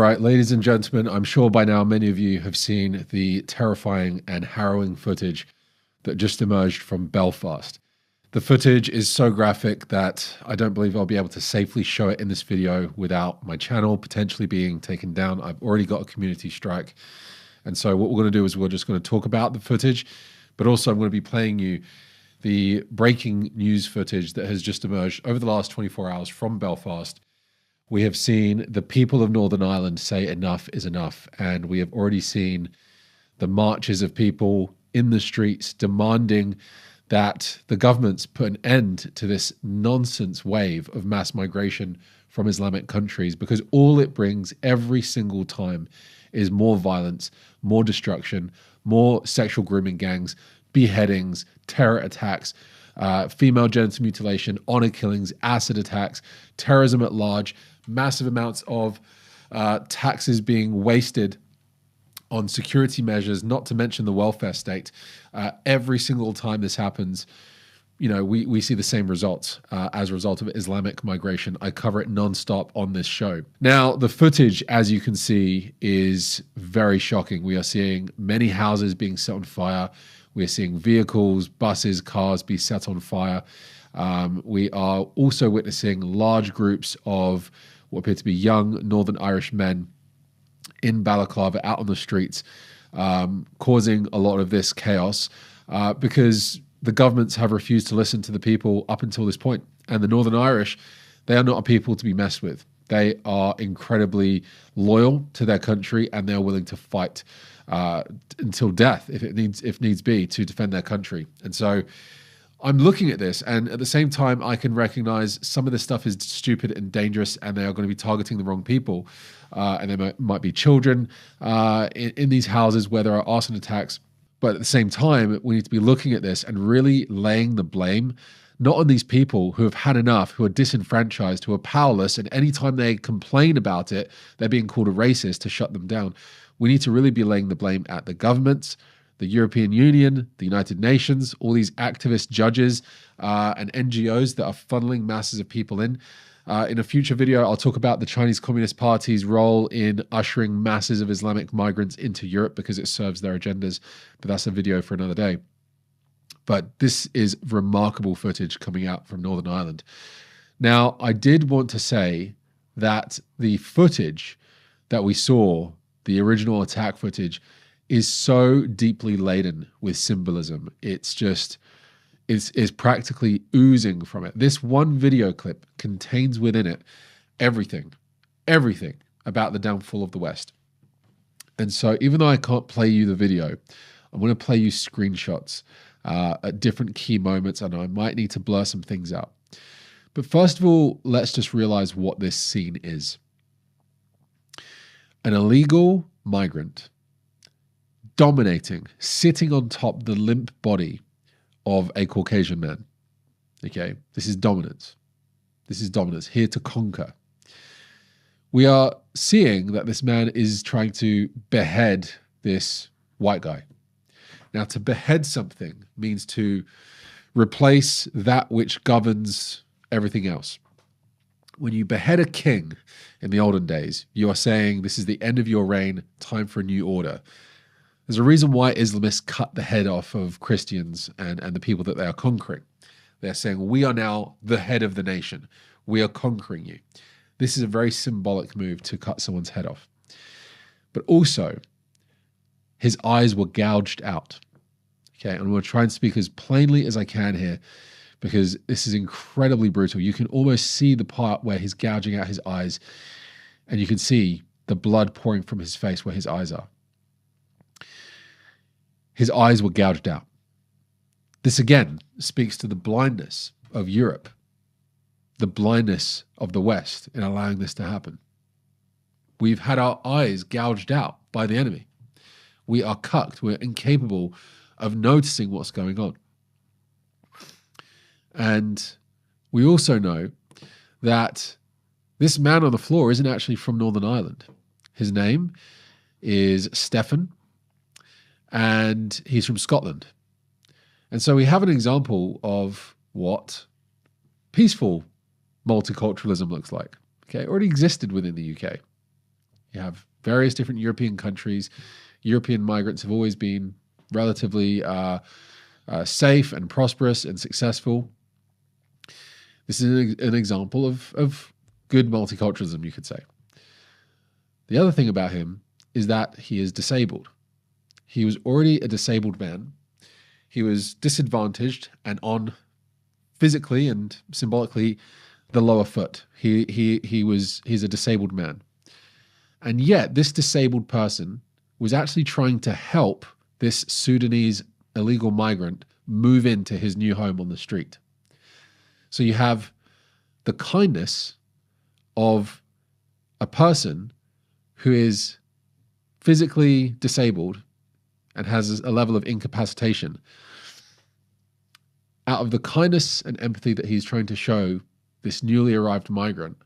right, ladies and gentlemen, I'm sure by now many of you have seen the terrifying and harrowing footage that just emerged from Belfast. The footage is so graphic that I don't believe I'll be able to safely show it in this video without my channel potentially being taken down. I've already got a community strike. And so what we're going to do is we're just going to talk about the footage, but also I'm going to be playing you the breaking news footage that has just emerged over the last 24 hours from Belfast. We have seen the people of Northern Ireland say enough is enough, and we have already seen the marches of people in the streets demanding that the governments put an end to this nonsense wave of mass migration from Islamic countries, because all it brings every single time is more violence, more destruction, more sexual grooming gangs, beheadings, terror attacks, female genital mutilation, honor killings, acid attacks, terrorism at large, massive amounts of taxes being wasted on security measures, not to mention the welfare state. Every single time this happens, you know, we see the same results as a result of Islamic migration. I cover it nonstop on this show. Now, the footage, as you can see, is very shocking. We are seeing many houses being set on fire. We are seeing vehicles, buses, cars be set on fire. We are also witnessing large groups of what appear to be young Northern Irish men in balaclava out on the streets, causing a lot of this chaos because the governments have refused to listen to the people up until this point. And the Northern Irish, they are not a people to be messed with. They are incredibly loyal to their country, and they're willing to fight until death, if needs be, to defend their country. And so I'm looking at this, and at the same time, I can recognize some of this stuff is stupid and dangerous, and they are going to be targeting the wrong people. And there might be children in these houses where there are arson attacks. But at the same time, we need to be looking at this and really laying the blame not on these people who have had enough, who are disenfranchised, who are powerless, and anytime they complain about it, they're being called a racist to shut them down. We need to really be laying the blame at the governments, the European Union, the United Nations, all these activist judges and NGOs that are funneling masses of people in. In a future video, I'll talk about the Chinese Communist Party's role in ushering masses of Islamic migrants into Europe because it serves their agendas, but that's a video for another day. But this is remarkable footage coming out from Northern Ireland. Now, I did want to say that the footage that we saw, the original attack footage, is so deeply laden with symbolism. It's just, is practically oozing from it. This one video clip contains within it everything about the downfall of the West. And so even though I can't play you the video, I'm going to play you screenshots at different key moments, and I might need to blur some things out. But first of all, let's just realize what this scene is. An illegal migrant dominating, sitting on top the limp body of a Caucasian man. Okay, this is dominance. This is dominance, here to conquer. We are seeing that this man is trying to behead this white guy. Now, to behead something means to replace that which governs everything else. When you behead a king in the olden days, you are saying this is the end of your reign, time for a new order. There's a reason why Islamists cut the head off of Christians and the people that they are conquering. They're saying, we are now the head of the nation. We are conquering you. This is a very symbolic move to cut someone's head off. But also, his eyes were gouged out. Okay, and I'm going to try and speak as plainly as I can here because this is incredibly brutal. You can almost see the part where he's gouging out his eyes, and you can see the blood pouring from his face where his eyes are. His eyes were gouged out. This again speaks to the blindness of Europe, the blindness of the West in allowing this to happen. We've had our eyes gouged out by the enemy. We are cucked. We're incapable of noticing what's going on. And we also know that this man on the floor isn't actually from Northern Ireland. His name is Stefan, and he's from Scotland. And so we have an example of what peaceful multiculturalism looks like. Okay, it already existed within the UK. You have various different European countries. European migrants have always been relatively safe and prosperous and successful. This is an example of good multiculturalism, you could say. The other thing about him is that he is disabled. He was already a disabled man. He was disadvantaged and on physically and symbolically the lower foot. He's a disabled man. And yet this disabled person was actually trying to help this Sudanese illegal migrant move into his new home on the street. So you have the kindness of a person who is physically disabled and has a level of incapacitation. Out of the kindness and empathy that he's trying to show this newly arrived migrant,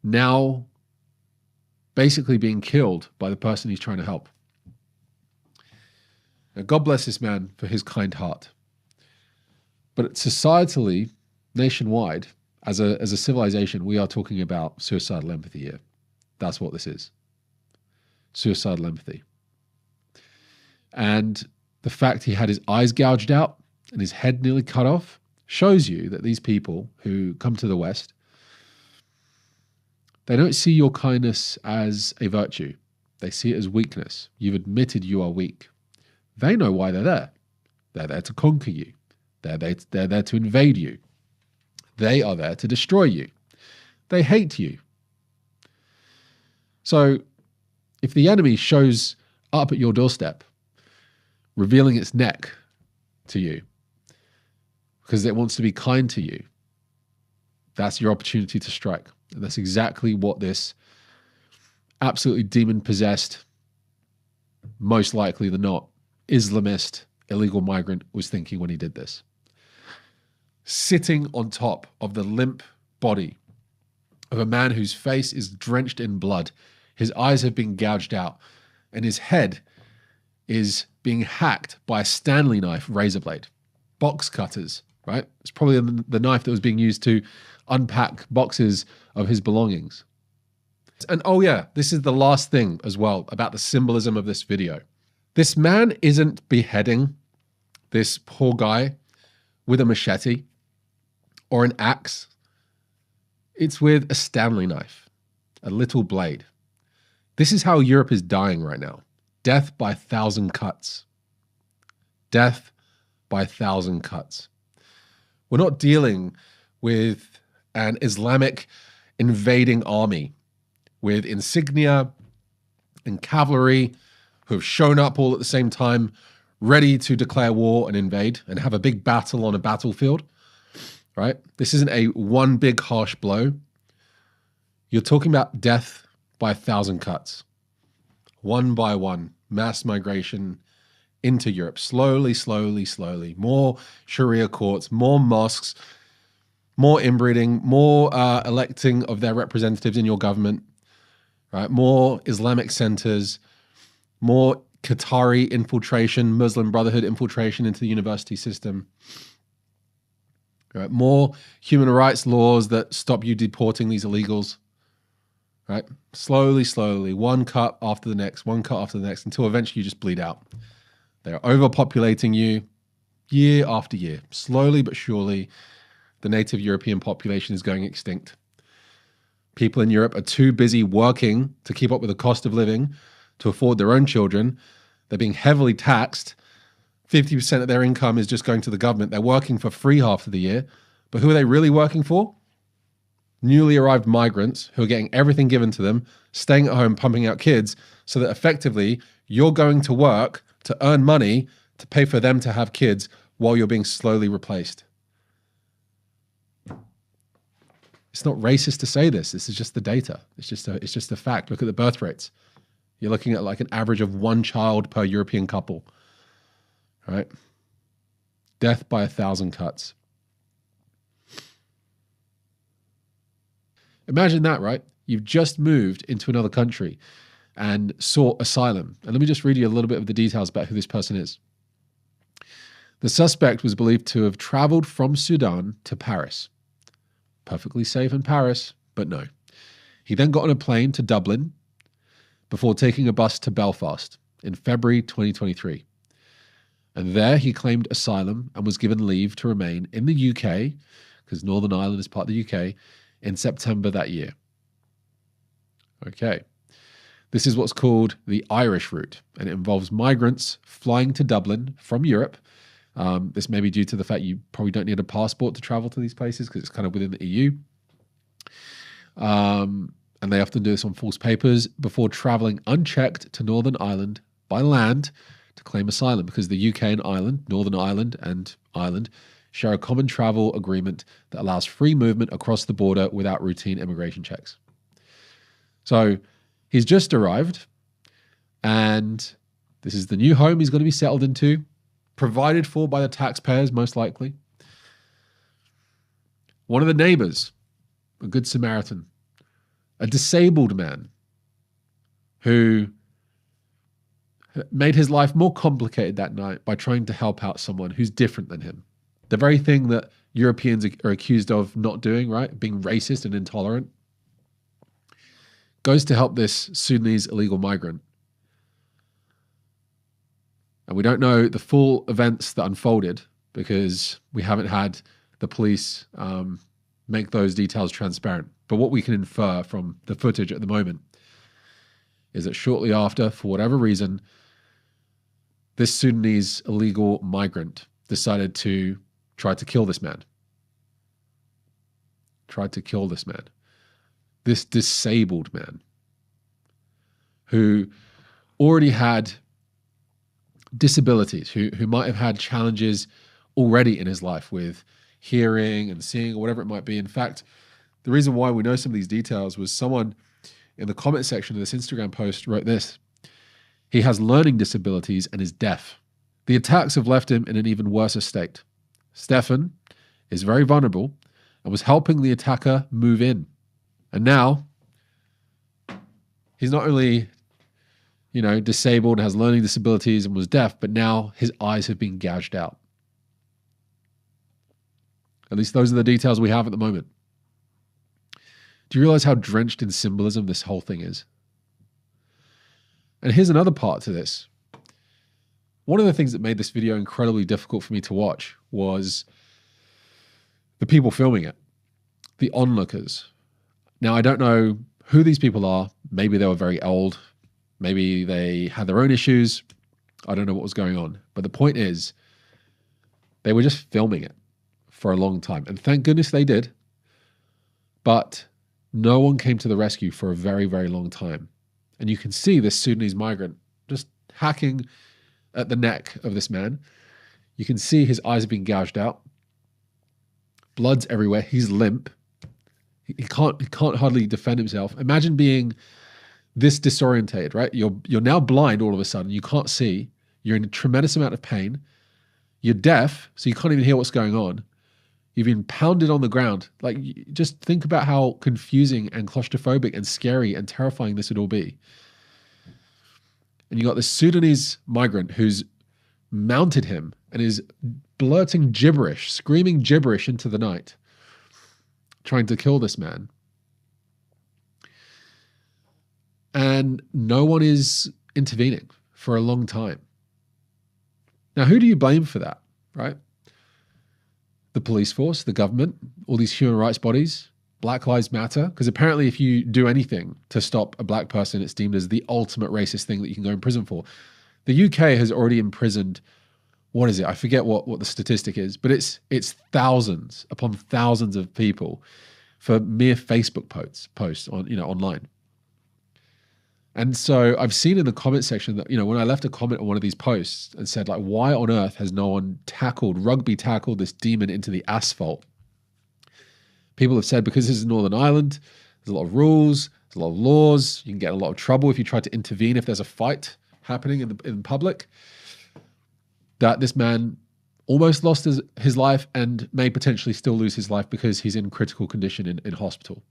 now basically being killed by the person he's trying to help. Now, God bless this man for his kind heart. But societally, nationwide, as a civilization, we are talking about suicidal empathy here. That's what this is. Suicidal empathy. And the fact he had his eyes gouged out and his head nearly cut off shows you that these people who come to the West, they don't see your kindness as a virtue. They see it as weakness. You've admitted you are weak. They know why they're there. They're there to conquer you. They're there to invade you. They are there to destroy you. They hate you. So if the enemy shows up at your doorstep, revealing its neck to you because it wants to be kind to you, that's your opportunity to strike. And that's exactly what this absolutely demon-possessed, most likely than not, Islamist illegal migrant was thinking when he did this. Sitting on top of the limp body of a man whose face is drenched in blood, his eyes have been gouged out, and his head is being hacked by a Stanley knife razor blade. Box cutters, right? It's probably the knife that was being used to unpack boxes of his belongings. And oh yeah, this is the last thing as well about the symbolism of this video. This man isn't beheading this poor guy with a machete or an axe. It's with a Stanley knife, a little blade. This is how Europe is dying right now. Death by 1,000 cuts. Death by 1,000 cuts. We're not dealing with an Islamic invading army with insignia and cavalry who have shown up all at the same time, ready to declare war and invade and have a big battle on a battlefield, right? This isn't a one big harsh blow. You're talking about death by 1,000 cuts. One by one, mass migration into Europe. Slowly, slowly, slowly. More Sharia courts, more mosques, more inbreeding, more electing of their representatives in your government, right? More Islamic centers, more Qatari infiltration, Muslim Brotherhood infiltration into the university system, right? More human rights laws that stop you deporting these illegals, right? Slowly, slowly, one cut after the next, one cut after the next, until eventually you just bleed out. They're overpopulating you year after year. Slowly but surely, the native European population is going extinct. People in Europe are too busy working to keep up with the cost of living, to afford their own children. They're being heavily taxed. 50% of their income is just going to the government. They're working for free half of the year. But who are they really working for? Newly arrived migrants who are getting everything given to them, staying at home, pumping out kids, so that effectively you're going to work to earn money to pay for them to have kids while you're being slowly replaced. It's not racist to say this. This is just the data. It's just a fact. Look at the birth rates. You're looking at like an average of 1 child per European couple, right? Death by 1,000 cuts. Imagine that, right? You've just moved into another country and sought asylum. And let me just read you a little bit of the details about who this person is. The suspect was believed to have traveled from Sudan to Paris. Perfectly safe in Paris, but no. He then got on a plane to Dublin before taking a bus to Belfast in February 2023. And there he claimed asylum and was given leave to remain in the UK, because Northern Ireland is part of the UK, in September that year. Okay. This is what's called the Irish route, and it involves migrants flying to Dublin from Europe. This may be due to the fact you probably don't need a passport to travel to these places because it's kind of within the EU. And they often do this on false papers before traveling unchecked to Northern Ireland by land to claim asylum, because the UK and Ireland, Northern Ireland and Ireland, share a common travel agreement that allows free movement across the border without routine immigration checks. So he's just arrived, and this is the new home he's going to be settled into, provided for by the taxpayers, most likely. One of the neighbors, a good Samaritan, a disabled man who made his life more complicated that night by trying to help out someone who's different than him. The very thing that Europeans are accused of not doing, right? Being racist and intolerant. Goes to help this Sudanese illegal migrant. And we don't know the full events that unfolded because we haven't had the police make those details transparent. But what we can infer from the footage at the moment is that shortly after, for whatever reason, this Sudanese illegal migrant decided to try to kill this man. This disabled man who already had disabilities, who might have had challenges already in his life with hearing and seeing or whatever it might be. In fact, the reason why we know some of these details was someone in the comment section of this Instagram post wrote this: he has learning disabilities and is deaf. The attacks have left him in an even worse state. Stefan is very vulnerable and was helping the attacker move in. And now he's not only, disabled, has learning disabilities and was deaf, but now his eyes have been gouged out. At least those are the details we have at the moment. Do you realize how drenched in symbolism this whole thing is? And here's another part to this. One of the things that made this video incredibly difficult for me to watch was the people filming it, the onlookers. Now, I don't know who these people are. Maybe they were very old. Maybe they had their own issues. I don't know what was going on. But the point is, they were just filming it for a long time. And thank goodness they did. But no one came to the rescue for a very, very long time. And you can see this Sudanese migrant just hacking at the neck of this man. You can see his eyes have been gouged out. Blood's everywhere. He's limp. He can't hardly defend himself. Imagine being this disorientated, right? You're now blind all of a sudden. You can't see. You're in a tremendous amount of pain. You're deaf, so you can't even hear what's going on. You've been pounded on the ground. Like, just think about how confusing and claustrophobic and scary and terrifying this would all be. And you got this Sudanese migrant who's mounted him and is blurting gibberish, screaming gibberish into the night, trying to kill this man. And no one is intervening for a long time. Now, who do you blame for that, right? The police force, the government, all these human rights bodies, Black Lives Matter, because apparently if you do anything to stop a black person, it's deemed as the ultimate racist thing that you can go in prison for. The UK has already imprisoned, what is it? I forget what the statistic is, but it's thousands upon thousands of people for mere Facebook posts on, online. And so I've seen in the comment section that, when I left a comment on one of these posts and said, like, why on earth has no one rugby tackled this demon into the asphalt? People have said because this is Northern Ireland, there's a lot of rules, there's a lot of laws, you can get in a lot of trouble if you try to intervene if there's a fight happening in public, that this man almost lost his life and may potentially still lose his life because he's in critical condition in hospital.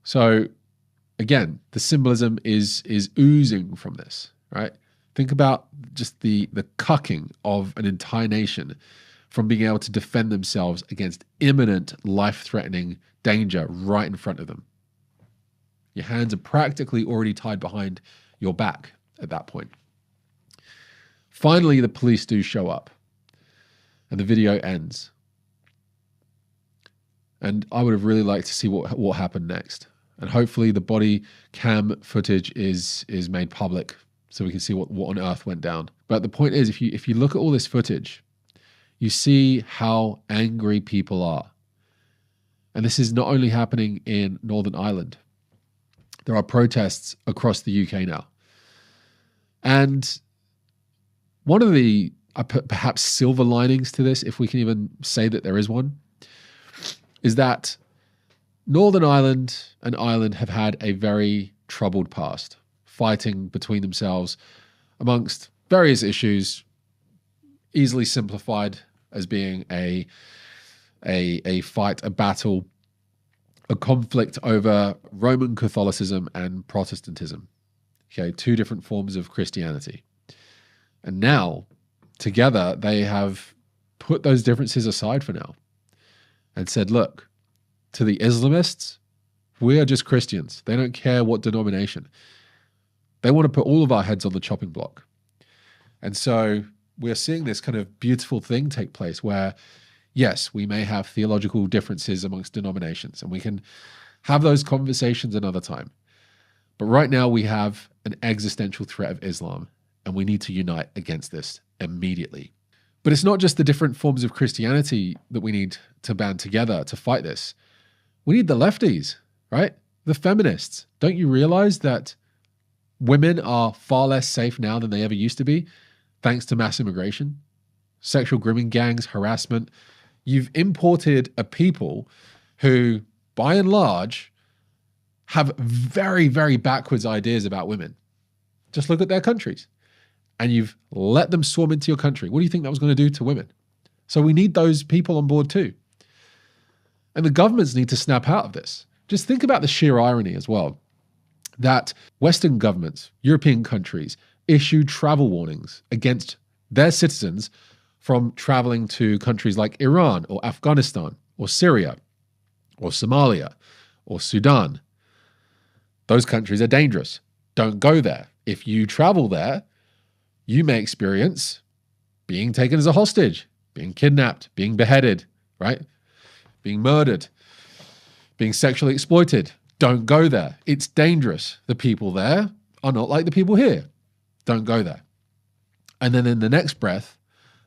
So again, the symbolism is oozing from this, right? Think about just the cucking of an entire nation from being able to defend themselves against imminent life-threatening danger right in front of them. Your hands are practically already tied behind your back at that point. Finally, the police do show up and the video ends. And I would have really liked to see what happened next. And hopefully the body cam footage is made public so we can see what on earth went down. But the point is, if you look at all this footage, you see how angry people are. And this is not only happening in Northern Ireland. There are protests across the UK now. And one of the perhaps silver linings to this, if we can even say that there is one, is that Northern Ireland and Ireland have had a very troubled past, fighting between themselves amongst various issues, easily simplified as being a fight, a battle, a conflict over Roman Catholicism and Protestantism. Okay, two different forms of Christianity. And now, together, they have put those differences aside for now and said, look, to the Islamists, we are just Christians. They don't care what denomination. They want to put all of our heads on the chopping block. And so we're seeing this kind of beautiful thing take place where, yes, we may have theological differences amongst denominations, and we can have those conversations another time. But right now we have an existential threat of Islam, and we need to unite against this immediately. But it's not just the different forms of Christianity that we need to band together to fight this. We need the lefties, right? The feminists. Don't you realize that women are far less safe now than they ever used to be, thanks to mass immigration, sexual grooming gangs, harassment? You've imported a people who, by and large, have very, very backwards ideas about women. Just look at their countries. And you've let them swarm into your country. What do you think that was going to do to women? So we need those people on board too. And the governments need to snap out of this. Just think about the sheer irony as well, that Western governments, European countries, issue travel warnings against their citizens from traveling to countries like Iran or Afghanistan or Syria or Somalia or Sudan. Those countries are dangerous. Don't go there. If you travel there, you may experience being taken as a hostage, being kidnapped, being beheaded, right? Being murdered, being sexually exploited. Don't go there. It's dangerous. The people there are not like the people here. Don't go there. And then in the next breath,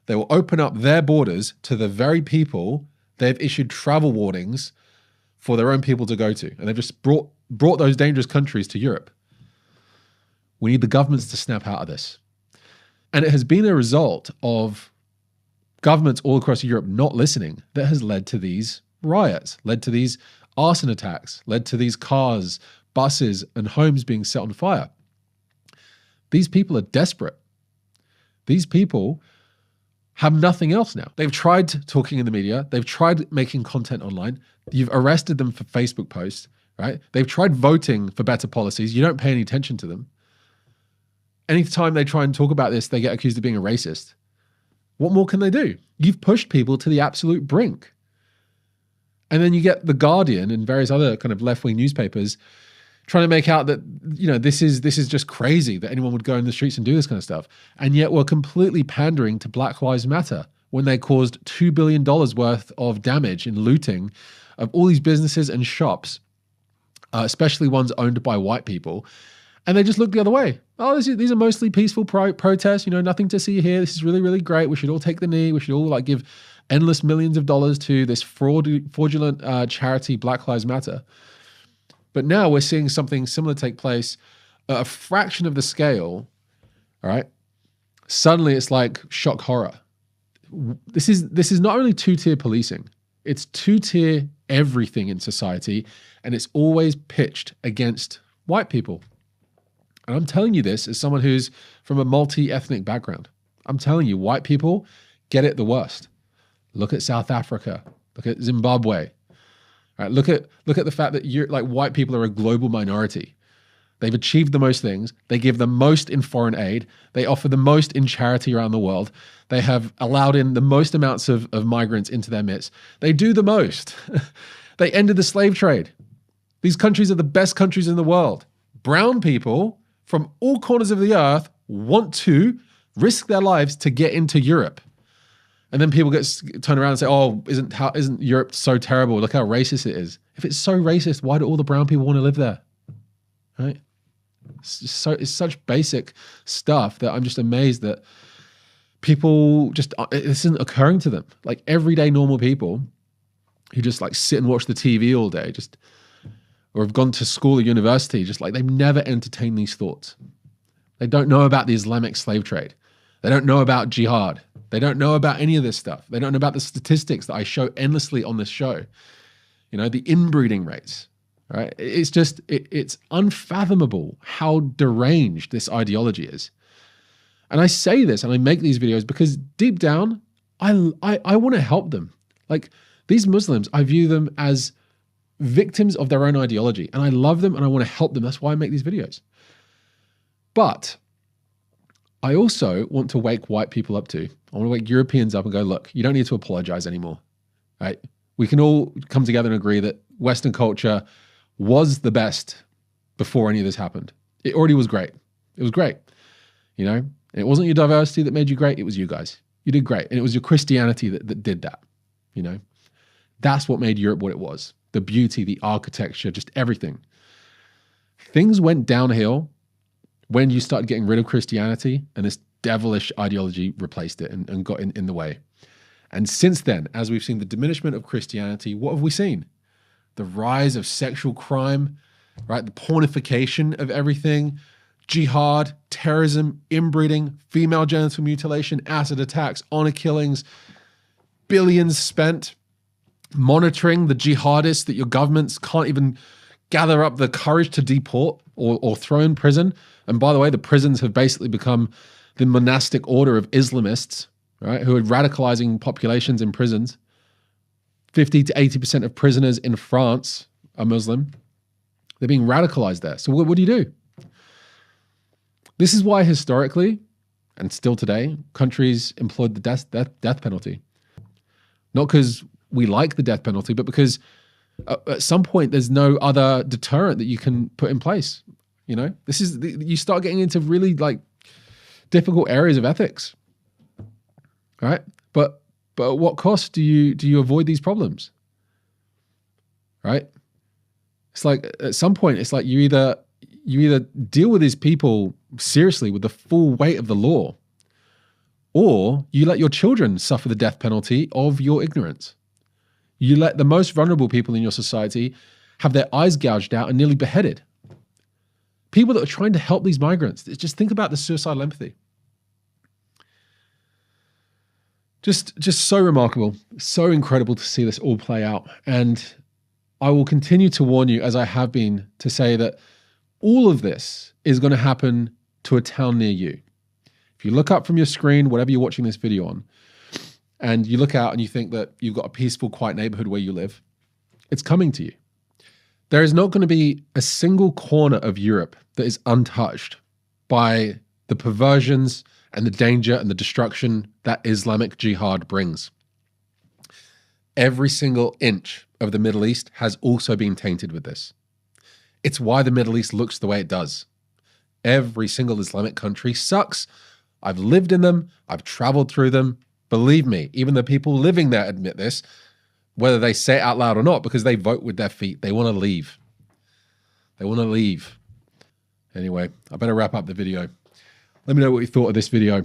they will open up their borders to the very people they've issued travel warnings for their own people to go to. And they've just brought those dangerous countries to Europe. We need the governments to snap out of this. And it has been a result of governments all across Europe not listening that has led to these riots, led to these arson attacks, led to these cars, buses, and homes being set on fire. These people are desperate. These people have nothing else now. They've tried talking in the media. They've tried making content online. You've arrested them for Facebook posts, right? They've tried voting for better policies. You don't pay any attention to them. Anytime they try and talk about this, they get accused of being a racist. What more can they do? You've pushed people to the absolute brink. And then you get The Guardian and various other kind of left-wing newspapers trying to make out that, you know, this is just crazy that anyone would go in the streets and do this kind of stuff. And yet we're completely pandering to Black Lives Matter when they caused $2 billion worth of damage in looting of all these businesses and shops, especially ones owned by white people. And they just look the other way. Oh, these are mostly peaceful protests. You know, nothing to see here. This is really, really great. We should all take the knee. We should all like give endless millions of dollars to this fraudulent charity, Black Lives Matter. But now we're seeing something similar take place at a fraction of the scale. All right. Suddenly it's like shock horror. This is not only two-tier policing. It's two-tier everything in society. And it's always pitched against white people. And I'm telling you this as someone who's from a multi-ethnic background. I'm telling you, white people get it the worst. Look at South Africa. Look at Zimbabwe. All right, look at the fact that you're like white people are a global minority. They've achieved the most things. They give the most in foreign aid. They offer the most in charity around the world. They have allowed in the most amounts of migrants into their midst. They do the most. They ended the slave trade. These countries are the best countries in the world. Brown people from all corners of the earth want to risk their lives to get into Europe. And then people turn around and say, oh, isn't Europe so terrible? Look how racist it is. If it's so racist, why do all the brown people want to live there? Right? It's such basic stuff that I'm just amazed that people this isn't occurring to them. Like everyday normal people who just like sit and watch the TV all day, or have gone to school or university, just like they've never entertained these thoughts. They don't know about the Islamic slave trade. They don't know about jihad. They don't know about any of this stuff. They don't know about the statistics that I show endlessly on this show. You know, the inbreeding rates, right? It's just, it's unfathomable how deranged this ideology is. And I say this and I make these videos because deep down, I want to help them. Like these Muslims, I view them as victims of their own ideology, and I love them and I want to help them. That's why I make these videos. But I also want to wake white people up too. I want to wake Europeans up and go, look, you don't need to apologize anymore, right? We can all come together and agree that Western culture was the best before any of this happened. It already was great. It was great. You know, and it wasn't your diversity that made you great. It was you guys. You did great. And it was your Christianity that did that. You know, that's what made Europe what it was. The beauty, the architecture, just everything. Things went downhill when you started getting rid of Christianity and this devilish ideology replaced it and got in the way. And since then, as we've seen the diminishment of Christianity, what have we seen? The rise of sexual crime, right? The pornification of everything, jihad, terrorism, inbreeding, female genital mutilation, acid attacks, honor killings, billions spent monitoring the jihadists that your governments can't even gather up the courage to deport or throw in prison. And by the way, the prisons have basically become the monastic order of Islamists, right, who are radicalizing populations in prisons. 50 to 80% of prisoners in France are Muslim. They're being radicalized there. So what do you do? This is why historically, and still today, countries employed the death penalty. Not because we like the death penalty, but because at some point there's no other deterrent that you can put in place. You know, you start getting into really like difficult areas of ethics, right? But at what cost do you avoid these problems, right? It's like at some point it's like you either deal with these people seriously with the full weight of the law, or you let your children suffer the death penalty of your ignorance. You let the most vulnerable people in your society have their eyes gouged out and nearly beheaded. People that are trying to help these migrants, just think about the suicidal empathy. Just so remarkable, so incredible to see this all play out. And I will continue to warn you, as I have been, to say that all of this is going to happen to a town near you. If you look up from your screen, whatever you're watching this video on, and you look out and you think that you've got a peaceful, quiet neighborhood where you live, it's coming to you. There is not going to be a single corner of Europe that is untouched by the perversions and the danger and the destruction that Islamic jihad brings. Every single inch of the Middle East has also been tainted with this. It's why the Middle East looks the way it does. Every single Islamic country sucks. I've lived in them. I've traveled through them. Believe me, even the people living there admit this, whether they say it out loud or not, because they vote with their feet. They want to leave. They want to leave. Anyway, I better wrap up the video. Let me know what you thought of this video.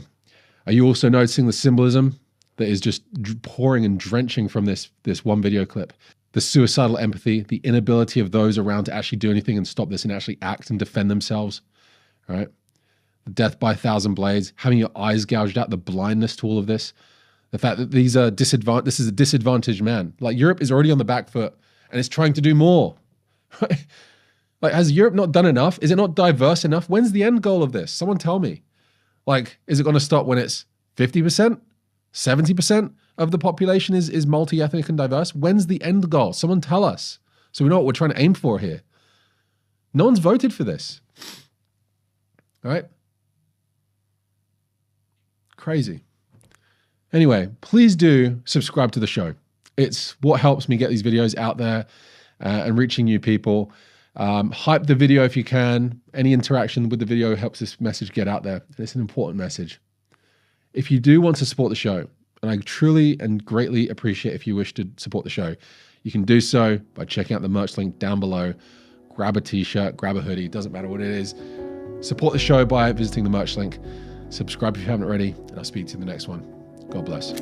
Are you also noticing the symbolism that is just pouring and drenching from this one video clip? The suicidal empathy, the inability of those around to actually do anything and stop this and actually act and defend themselves, right? The death by 1,000 blades, having your eyes gouged out, the blindness to all of this. The fact that this is a disadvantaged man. Like Europe is already on the back foot and it's trying to do more. Right? Like, has Europe not done enough? Is it not diverse enough? When's the end goal of this? Someone tell me. Like, is it going to stop when it's 50%? 70% of the population is multi-ethnic and diverse? When's the end goal? Someone tell us. So we know what we're trying to aim for here. No one's voted for this. All right? Crazy. Anyway, please do subscribe to the show. It's what helps me get these videos out there and reaching new people. Hype the video if you can. Any interaction with the video helps this message get out there. And it's an important message. If you do want to support the show, and I truly and greatly appreciate if you wish to support the show, you can do so by checking out the merch link down below. Grab a t-shirt, grab a hoodie, doesn't matter what it is. Support the show by visiting the merch link. Subscribe if you haven't already, and I'll speak to you in the next one. God bless.